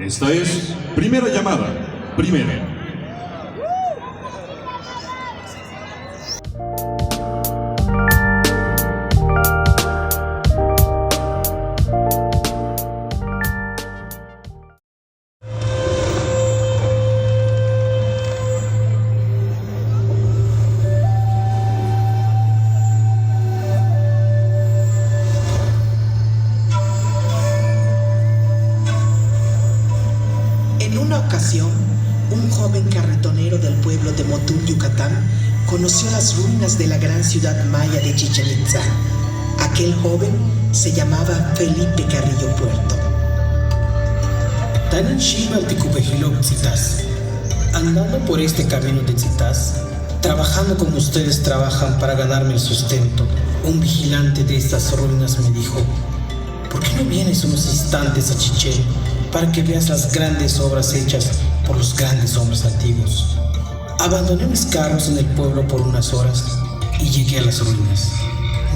Esta es primera llamada. Primera. En una ocasión, un joven carretonero del pueblo de Motul, Yucatán, conoció las ruinas de la gran ciudad maya de Chichén Itzá. Aquel joven se llamaba Felipe Carrillo Puerto. Tanin Shiva Ticupejilok Tzitas. Andando por este camino de Tzitas, trabajando como ustedes trabajan para ganarme el sustento, un vigilante de estas ruinas me dijo: ¿por qué no vienes unos instantes a Chichén para que veas las grandes obras hechas por los grandes hombres antiguos? Abandoné mis carros en el pueblo por unas horas y llegué a las ruinas.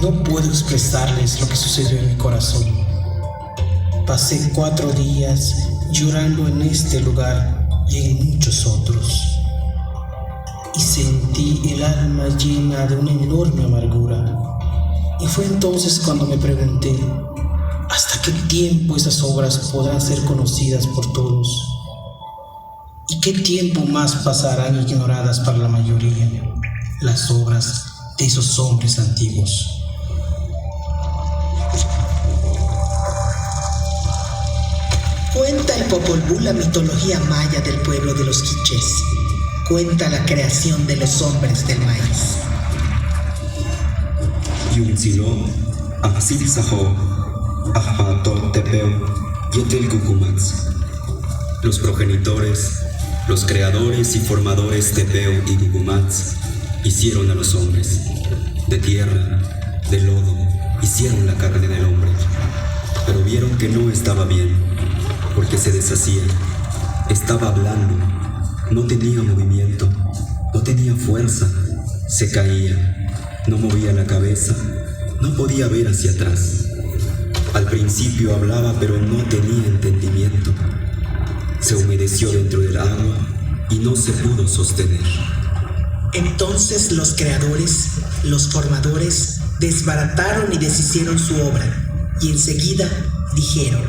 No puedo expresarles lo que sucedió en mi corazón. Pasé 4 días llorando en este lugar y en muchos otros, y sentí el alma llena de una enorme amargura. Y fue entonces cuando me pregunté: ¿hasta qué tiempo esas obras podrán ser conocidas por todos? ¿Y qué tiempo más pasarán ignoradas para la mayoría las obras de esos hombres antiguos? Cuenta el Popol Vuh la mitología maya del pueblo de los quichés. Cuenta la creación de los hombres del maíz. Yuntzilo, Ahsil Saho, Ahpatot Tepeo, Yetel Gukumats. Los progenitores, los creadores y formadores Tepeo y Gukumats hicieron a los hombres. De tierra, de lodo, hicieron la carne del hombre. Pero vieron que no estaba bien, porque se deshacía. Estaba blando, no tenía movimiento, no tenía fuerza, se caía, no movía la cabeza, no podía ver hacia atrás. Al principio hablaba, pero no tenía entendimiento. Se humedeció dentro del agua y no se pudo sostener. Entonces los creadores, los formadores, desbarataron y deshicieron su obra, y enseguida dijeron: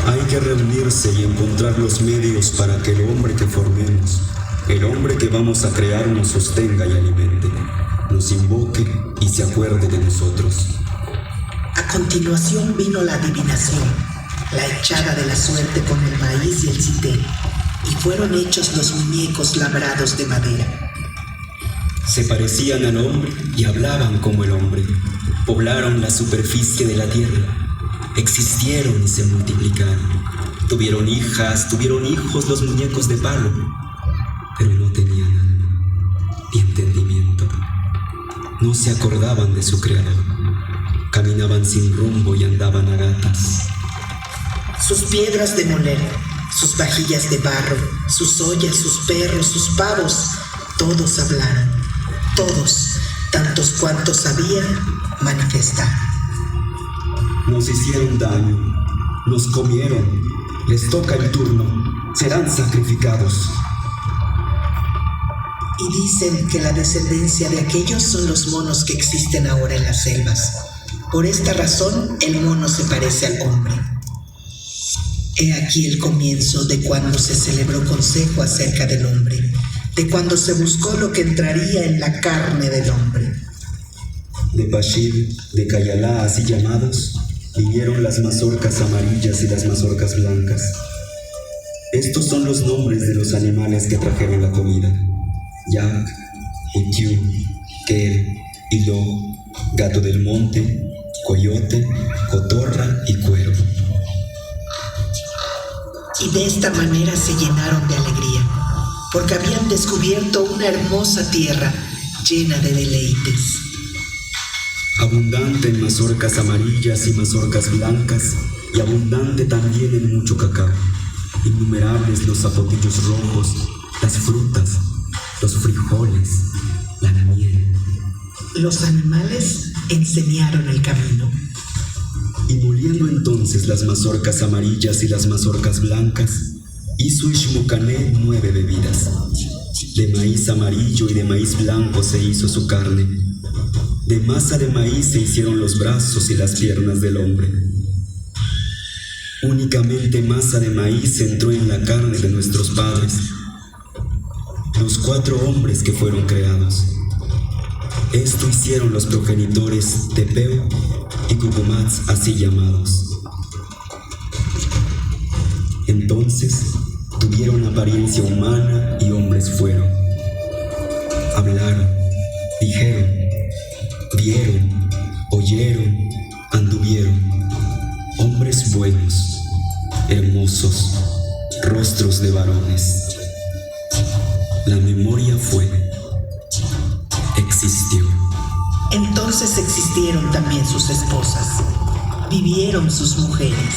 hay que reunirse y encontrar los medios para que el hombre que formemos, el hombre que vamos a crear, nos sostenga y alimente, nos invoque y se acuerde de nosotros. A continuación vino la adivinación, la echada de la suerte con el maíz y el citel, y fueron hechos los muñecos labrados de madera. Se parecían al hombre y hablaban como el hombre. Poblaron la superficie de la tierra. Existieron y se multiplicaron. Tuvieron hijas, tuvieron hijos los muñecos de palo, pero no tenían alma ni entendimiento. No se acordaban de su creador. Caminaban sin rumbo y andaban a gatas. Sus piedras de moler, sus vajillas de barro, sus ollas, sus perros, sus pavos, todos hablaron. Todos, tantos cuantos sabían, manifestaron. Nos hicieron daño, nos comieron, les toca el turno, serán sacrificados. Y dicen que la descendencia de aquellos son los monos que existen ahora en las selvas. Por esta razón, el mono se parece al hombre. He aquí el comienzo de cuando se celebró consejo acerca del hombre, de cuando se buscó lo que entraría en la carne del hombre. De Pashir, de Cayalá, así llamados, vinieron las mazorcas amarillas y las mazorcas blancas. Estos son los nombres de los animales que trajeron la comida: Yak, Utiú, Kel, Hilo, gato del monte, coyote, cotorra y cuervo. Y de esta manera se llenaron de alegría, porque habían descubierto una hermosa tierra llena de deleites. Abundante en mazorcas amarillas y mazorcas blancas, y abundante también en mucho cacao. Innumerables los zapotillos rojos, las frutas, los frijoles, la miel. Los animales enseñaron el camino. Y moliendo entonces las mazorcas amarillas y las mazorcas blancas, hizo Ixmucané 9 bebidas. De maíz amarillo y de maíz blanco se hizo su carne. De masa de maíz se hicieron los brazos y las piernas del hombre. Únicamente masa de maíz entró en la carne de nuestros padres, los 4 hombres que fueron creados. Esto hicieron los progenitores Tepeo y Cucumats, así llamados. Entonces tuvieron apariencia humana y hombres fueron. Hablaron, dijeron, vieron, oyeron, anduvieron. Hombres buenos, hermosos, rostros de varones. La memoria fue, existió. Entonces existieron también sus esposas, vivieron sus mujeres.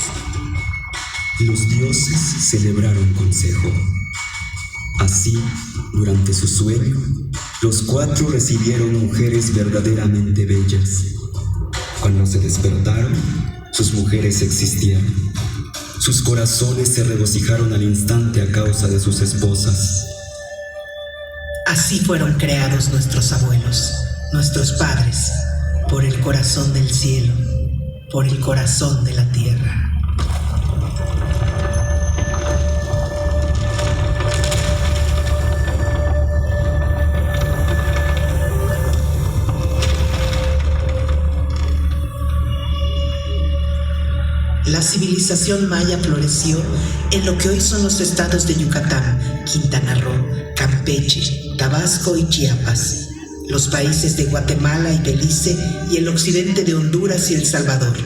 Los dioses celebraron consejo. Así, durante su sueño, los 4 recibieron mujeres verdaderamente bellas. Cuando se despertaron, sus mujeres existieron. Sus corazones se regocijaron al instante a causa de sus esposas. Así fueron creados nuestros abuelos, nuestros padres, por el corazón del cielo, por el corazón de la tierra. La civilización maya floreció en lo que hoy son los estados de Yucatán, Quintana Roo, Campeche, Tabasco y Chiapas, los países de Guatemala y Belice y el occidente de Honduras y El Salvador.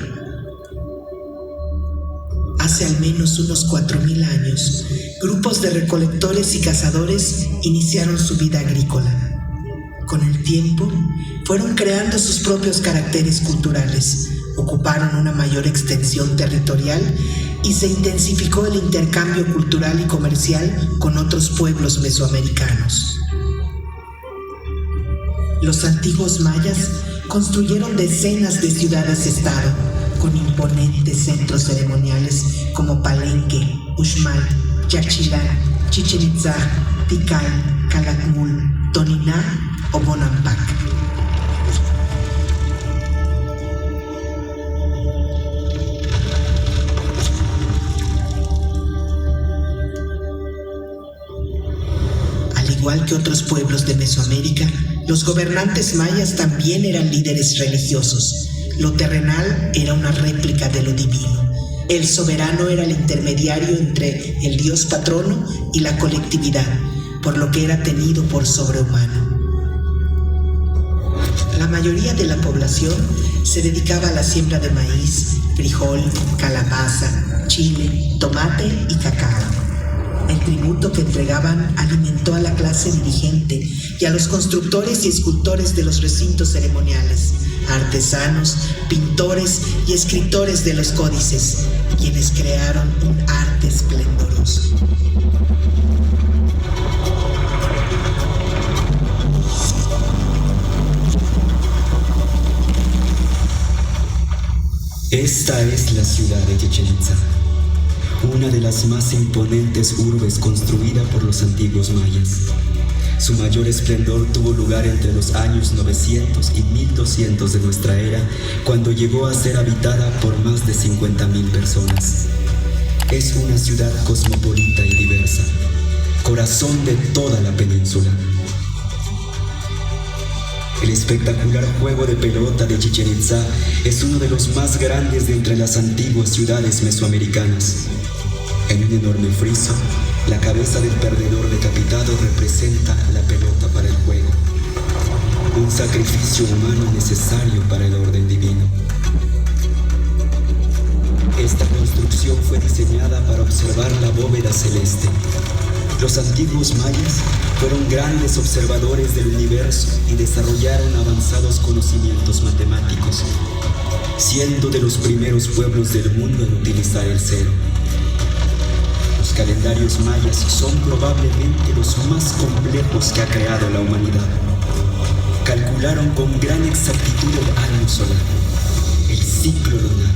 Hace al menos unos 4.000 años, grupos de recolectores y cazadores iniciaron su vida agrícola. Con el tiempo, fueron creando sus propios caracteres culturales, ocuparon una mayor extensión territorial y se intensificó el intercambio cultural y comercial con otros pueblos mesoamericanos. Los antiguos mayas construyeron decenas de ciudades-estado con imponentes centros ceremoniales como Palenque, Uxmal, Yaxchilán, Chichén Itzá, Tikal, Calakmul, Toniná o Bonampak. Al igual que otros pueblos de Mesoamérica, los gobernantes mayas también eran líderes religiosos. Lo terrenal era una réplica de lo divino. El soberano era el intermediario entre el dios patrono y la colectividad, por lo que era tenido por sobrehumano. La mayoría de la población se dedicaba a la siembra de maíz, frijol, calabaza, chile, tomate y cacao. El tributo que entregaban alimentó a la clase dirigente y a los constructores y escultores de los recintos ceremoniales, a artesanos, pintores y escritores de los códices, quienes crearon un arte esplendoroso. Esta es la ciudad de Chichén Itzá, una de las más imponentes urbes construida por los antiguos mayas. Su mayor esplendor tuvo lugar entre los años 900 y 1200 de nuestra era, cuando llegó a ser habitada por más de 50.000 personas. Es una ciudad cosmopolita y diversa, corazón de toda la península. El espectacular juego de pelota de Chichén Itzá es uno de los más grandes de entre las antiguas ciudades mesoamericanas. En un enorme friso, la cabeza del perdedor decapitado representa la pelota para el juego, un sacrificio humano necesario para el orden divino. Esta construcción fue diseñada para observar la bóveda celeste. Los antiguos mayas fueron grandes observadores del universo y desarrollaron avanzados conocimientos matemáticos, siendo de los primeros pueblos del mundo en utilizar el cero. Los calendarios mayas son probablemente los más complejos que ha creado la humanidad. Calcularon con gran exactitud el año solar, el ciclo lunar,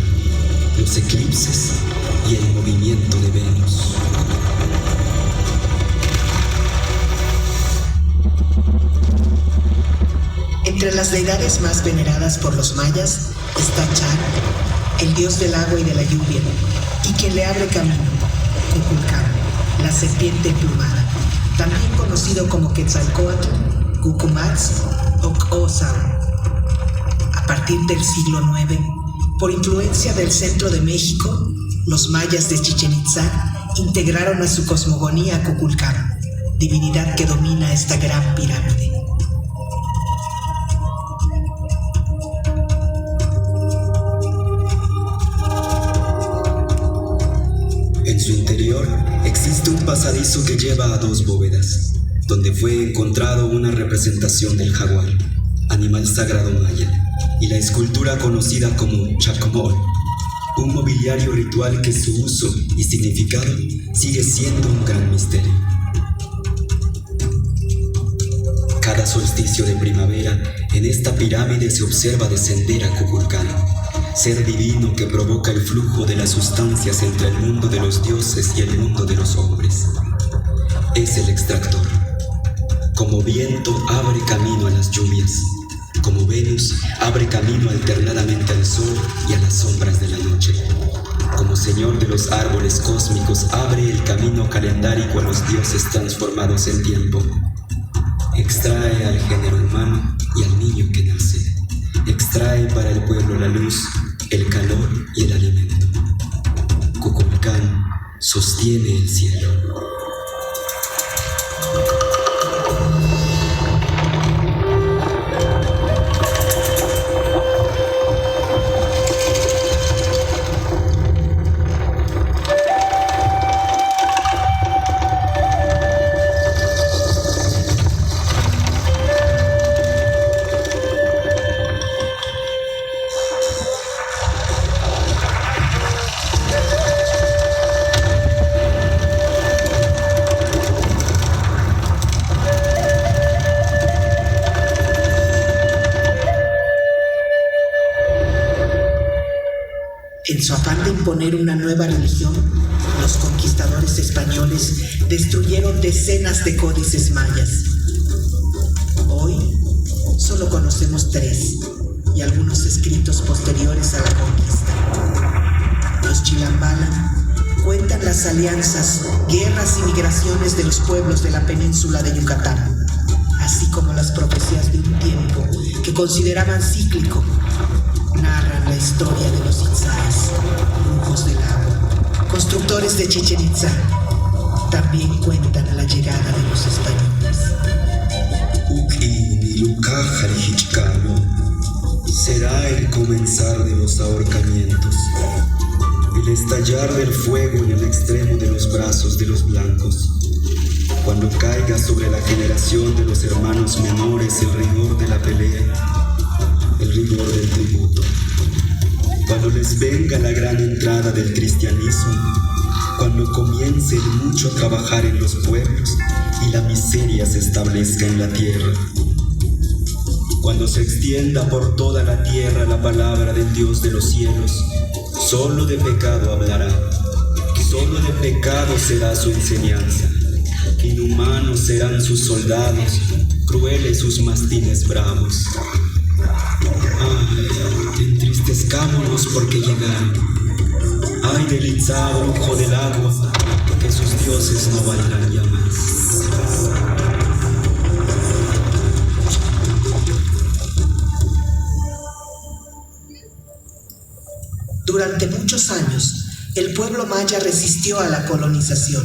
los eclipses y el movimiento de Venus. Entre las deidades más veneradas por los mayas está Char, el dios del agua y de la lluvia, y quien le abre camino, Kukulcán, la serpiente emplumada, también conocido como Quetzalcóatl, Cucumatz o X'Osao. A partir del siglo IX, por influencia del centro de México, los mayas de Chichén Itzá integraron a su cosmogonía a Kukulcán, divinidad que domina esta gran pirámide. En su interior existe un pasadizo que lleva a 2 bóvedas, donde fue encontrado una representación del jaguar, animal sagrado maya, y la escultura conocida como Chacmol, un mobiliario ritual que su uso y significado sigue siendo un gran misterio. Cada solsticio de primavera, en esta pirámide se observa descender a Kukulcán, ser divino que provoca el flujo de las sustancias entre el mundo de los dioses y el mundo de los hombres. Es el extractor. Como viento abre camino a las lluvias, como Venus abre camino alternadamente al sol y a las sombras de la noche. Como señor de los árboles cósmicos abre el camino calendárico a los dioses transformados en tiempo. Extrae al género humano y al niño que nace. Extrae para el pueblo la luz, el calor y el alimento. Kukulcán sostiene el cielo. En su afán de imponer una nueva religión, los conquistadores españoles destruyeron decenas de códices mayas. Hoy solo conocemos 3 y algunos escritos posteriores a la conquista. Los Chilambala cuentan las alianzas, guerras y migraciones de los pueblos de la península de Yucatán, así como las profecías de un tiempo que consideraban cíclico. Narran la historia de los itzáes, brujos del agua, constructores de Chichén Itzá. También cuentan la llegada de los españoles. Será el comenzar de los ahorcamientos, el estallar del fuego en el extremo de los brazos de los blancos, cuando caiga sobre la generación de los hermanos menores el rigor de la pelea, el rigor del tributo, cuando les venga la gran entrada del cristianismo, cuando comience el mucho trabajar en los pueblos y la miseria se establezca en la tierra, cuando se extienda por toda la tierra la palabra del Dios de los cielos, solo de pecado hablará, solo de pecado será su enseñanza, inhumanos serán sus soldados, crueles sus mastines bravos. Ay, entristezcámonos porque llegaron. Ay del Itzá, brujo del agua, que sus dioses no valdrán ya más. Durante muchos años, el pueblo maya resistió a la colonización,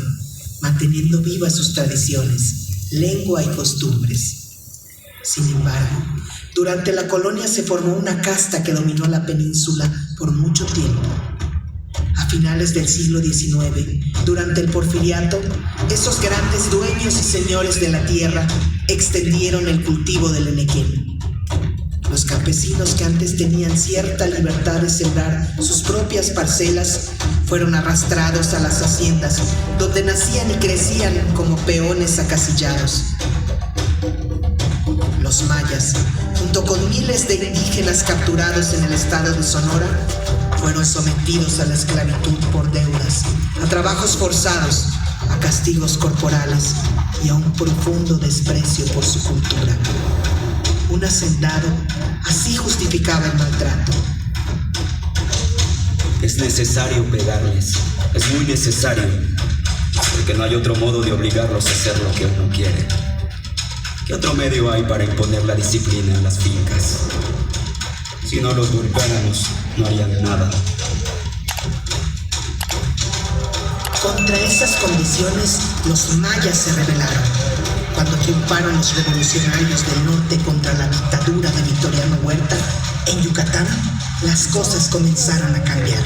manteniendo vivas sus tradiciones, lengua y costumbres. Sin embargo, durante la colonia se formó una casta que dominó la península por mucho tiempo. A finales del siglo XIX, durante el Porfiriato, esos grandes dueños y señores de la tierra extendieron el cultivo del enequén. Los campesinos que antes tenían cierta libertad de sembrar sus propias parcelas fueron arrastrados a las haciendas, donde nacían y crecían como peones acasillados. Los mayas, junto con miles de indígenas capturados en el estado de Sonora, Fueron sometidos a la esclavitud por deudas, a trabajos forzados, a castigos corporales y a un profundo desprecio por su cultura. Un hacendado así justificaba el maltrato. Es necesario pegarles, es muy necesario, porque no hay otro modo de obligarlos a hacer lo que uno quiere. ¿Qué otro medio hay para imponer la disciplina en las fincas? Si no los golpeáramos, no harían nada. Contra esas condiciones, los mayas se rebelaron. Cuando triunfaron los revolucionarios del norte contra la dictadura de Victoriano Huerta, en Yucatán, las cosas comenzaron a cambiar.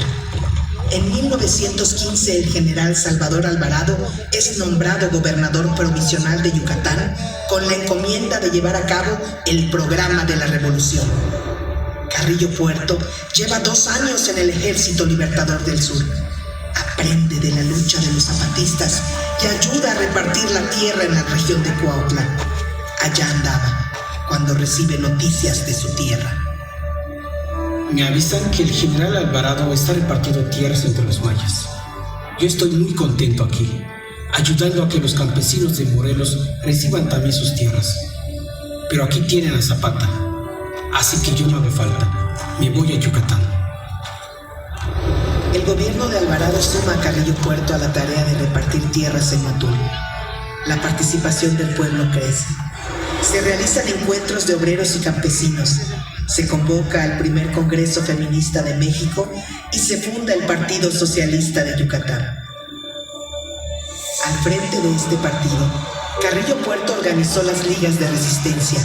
En 1915, el general Salvador Alvarado es nombrado gobernador provisional de Yucatán con la encomienda de llevar a cabo el programa de la revolución. Carrillo Puerto lleva 2 años en el Ejército Libertador del Sur. Aprende de la lucha de los zapatistas y ayuda a repartir la tierra en la región de Cuautla. Allá andaba cuando recibe noticias de su tierra. Me avisan que el general Alvarado está repartiendo tierras entre los mayas. Yo estoy muy contento aquí, ayudando a que los campesinos de Morelos reciban también sus tierras. Pero aquí tienen a Zapata, así que yo no hago falta. Me voy a Yucatán. El gobierno de Alvarado suma a Carrillo Puerto a la tarea de repartir tierras en Motul. La participación del pueblo crece. Se realizan encuentros de obreros y campesinos. Se convoca al primer Congreso Feminista de México y se funda el Partido Socialista de Yucatán. Al frente de este partido, Carrillo Puerto organizó las ligas de resistencia.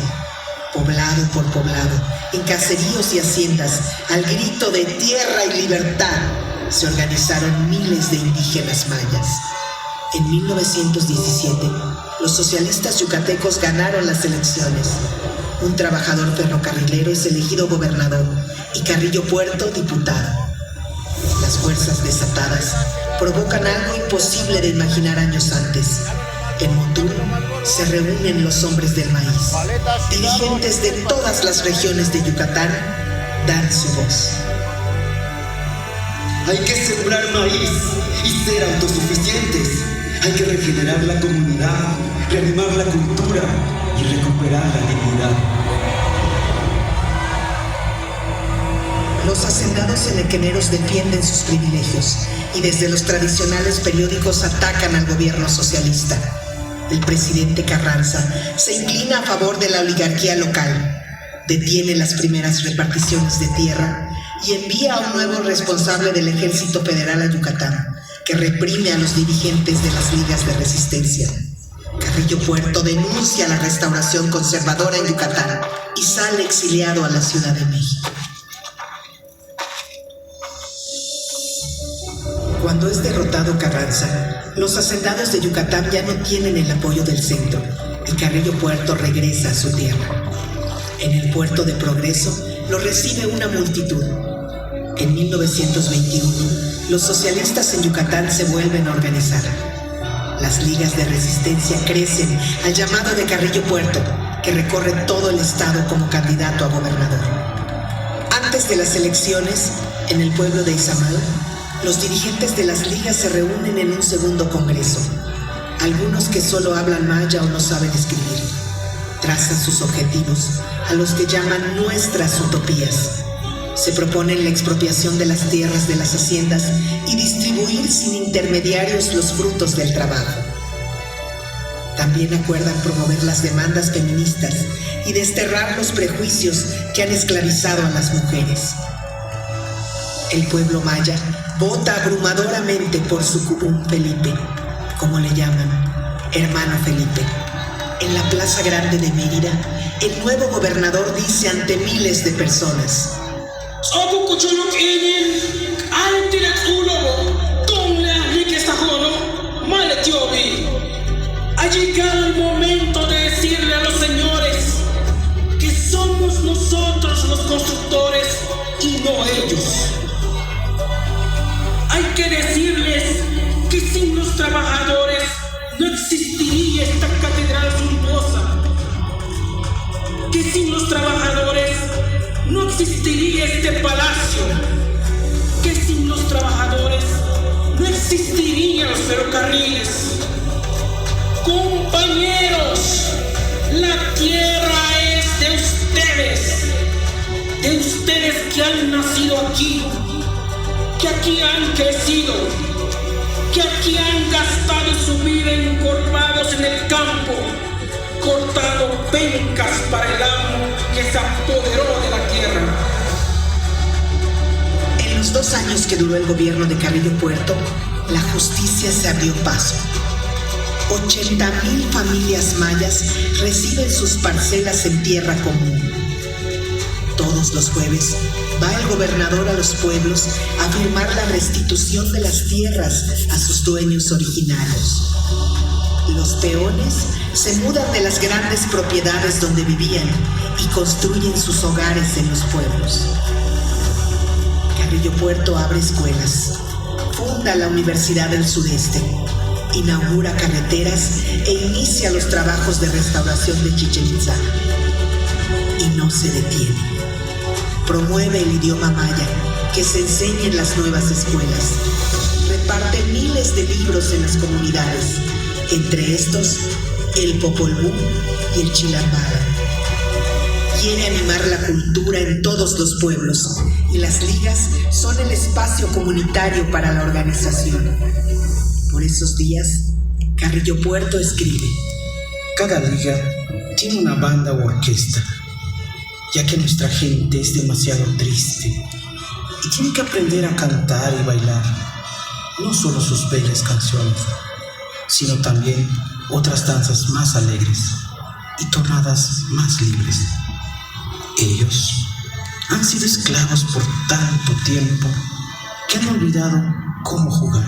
Poblado por poblado, en caseríos y haciendas, al grito de tierra y libertad, se organizaron miles de indígenas mayas. En 1917, los socialistas yucatecos ganaron las elecciones. Un trabajador ferrocarrilero es elegido gobernador y Carrillo Puerto diputado. Las fuerzas desatadas provocan algo imposible de imaginar años antes. En Motul se reúnen los hombres del maíz. Dirigentes de todas las regiones de Yucatán dan su voz. Hay que sembrar maíz y ser autosuficientes. Hay que regenerar la comunidad, reanimar la cultura y recuperar la dignidad. Los hacendados enequeneros defienden sus privilegios y desde los tradicionales periódicos atacan al gobierno socialista. El presidente Carranza se inclina a favor de la oligarquía local, detiene las primeras reparticiones de tierra y envía a un nuevo responsable del Ejército Federal a Yucatán, que reprime a los dirigentes de las ligas de resistencia. Carrillo Puerto denuncia la restauración conservadora en Yucatán y sale exiliado a la Ciudad de México. Cuando es derrotado Carranza, los hacendados de Yucatán ya no tienen el apoyo del centro y Carrillo Puerto regresa a su tierra. En el puerto de Progreso lo recibe una multitud. En 1921, los socialistas en Yucatán se vuelven a organizar. Las ligas de resistencia crecen al llamado de Carrillo Puerto, que recorre todo el estado como candidato a gobernador. Antes de las elecciones, en el pueblo de Izamal, los dirigentes de las ligas se reúnen en un segundo congreso. Algunos que solo hablan maya o no saben escribir trazan sus objetivos, a los que llaman nuestras utopías. Se proponen la expropiación de las tierras de las haciendas y distribuir sin intermediarios los frutos del trabajo. También acuerdan promover las demandas feministas y desterrar los prejuicios que han esclavizado a las mujeres. El pueblo maya vota abrumadoramente por su Cubún Felipe, como le llaman, hermano Felipe. En la Plaza Grande de Mérida, el nuevo gobernador dice ante miles de personas: ha llegado el momento de decirle a los señores que somos nosotros los constructores y no ellos. Hay que decirles que sin los trabajadores no existiría esta catedral suntuosa, que sin los trabajadores no existiría este palacio, que existirían los ferrocarriles. Compañeros, la tierra es de ustedes que han nacido aquí, que aquí han crecido, que aquí han gastado su vida encorvados en el campo, cortando pencas para el amo que se apoderó de la tierra. En los 2 años que duró el gobierno de Carrillo Puerto, la justicia se abrió paso. 80,000 familias mayas reciben sus parcelas en tierra común. Todos los jueves va el gobernador a los pueblos a firmar la restitución de las tierras a sus dueños originarios. Los peones se mudan de las grandes propiedades donde vivían y construyen sus hogares en los pueblos. Carrillo Puerto abre escuelas, funda la Universidad del Sureste, inaugura carreteras e inicia los trabajos de restauración de Chichén Itzá. Y no se detiene. Promueve el idioma maya, que se enseña en las nuevas escuelas. Reparte miles de libros en las comunidades, entre estos el Popol Vuh y el Chilambara. Quiere animar la cultura en todos los pueblos y las ligas son el espacio comunitario para la organización. Por esos días, Carrillo Puerto escribe: Cada liga tiene una banda u orquesta, ya que nuestra gente es demasiado triste y tiene que aprender a cantar y bailar, no solo sus bellas canciones, sino también otras danzas más alegres y tonadas más libres. Ellos han sido esclavos por tanto tiempo que han olvidado cómo jugar.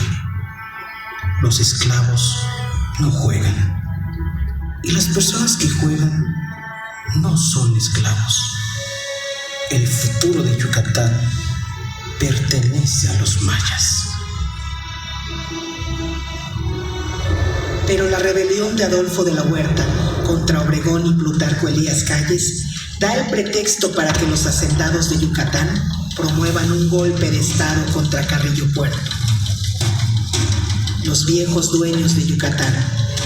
Los esclavos no juegan, y las personas que juegan no son esclavos. El futuro de Yucatán pertenece a los mayas. Pero la rebelión de Adolfo de la Huerta contra Obregón y Plutarco Elías Calles da el pretexto para que los hacendados de Yucatán promuevan un golpe de estado contra Carrillo Puerto. Los viejos dueños de Yucatán,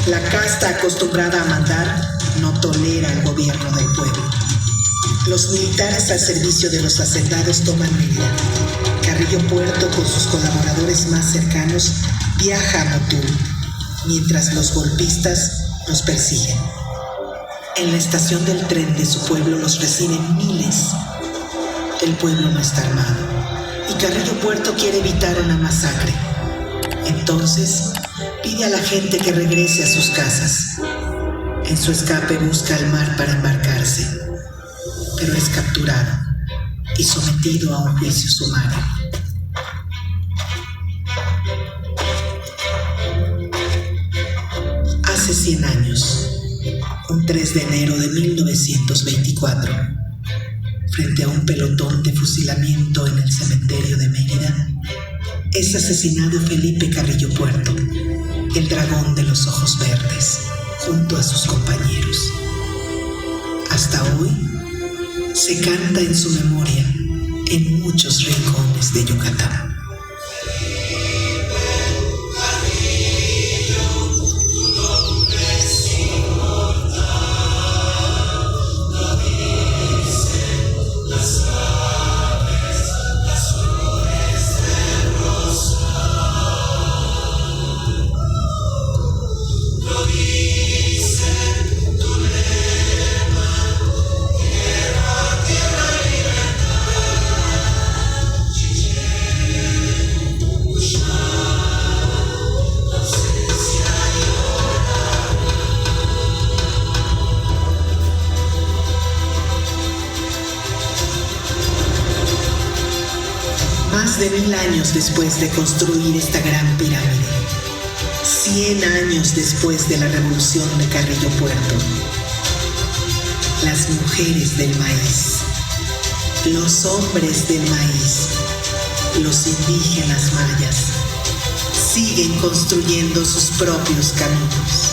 la casta acostumbrada a mandar, no tolera el gobierno del pueblo. Los militares al servicio de los hacendados toman Mérida. Carrillo Puerto, con sus colaboradores más cercanos, viaja a Motul, mientras los golpistas los persiguen. En la estación del tren de su pueblo los reciben miles. El pueblo no está armado y Carrillo Puerto quiere evitar una masacre. Entonces pide a la gente que regrese a sus casas. En su escape busca el mar para embarcarse, pero es capturado y sometido a un juicio sumario. Hace 100 años, un 3 de enero de 1924, frente a un pelotón de fusilamiento en el cementerio de Mérida, es asesinado Felipe Carrillo Puerto, el dragón de los ojos verdes, junto a sus compañeros. Hasta hoy se canta en su memoria en muchos rincones de Yucatán. Más de 1000 años después de construir esta gran pirámide, 100 años después de la revolución de Carrillo Puerto, las mujeres del maíz, los hombres del maíz, los indígenas mayas, siguen construyendo sus propios caminos.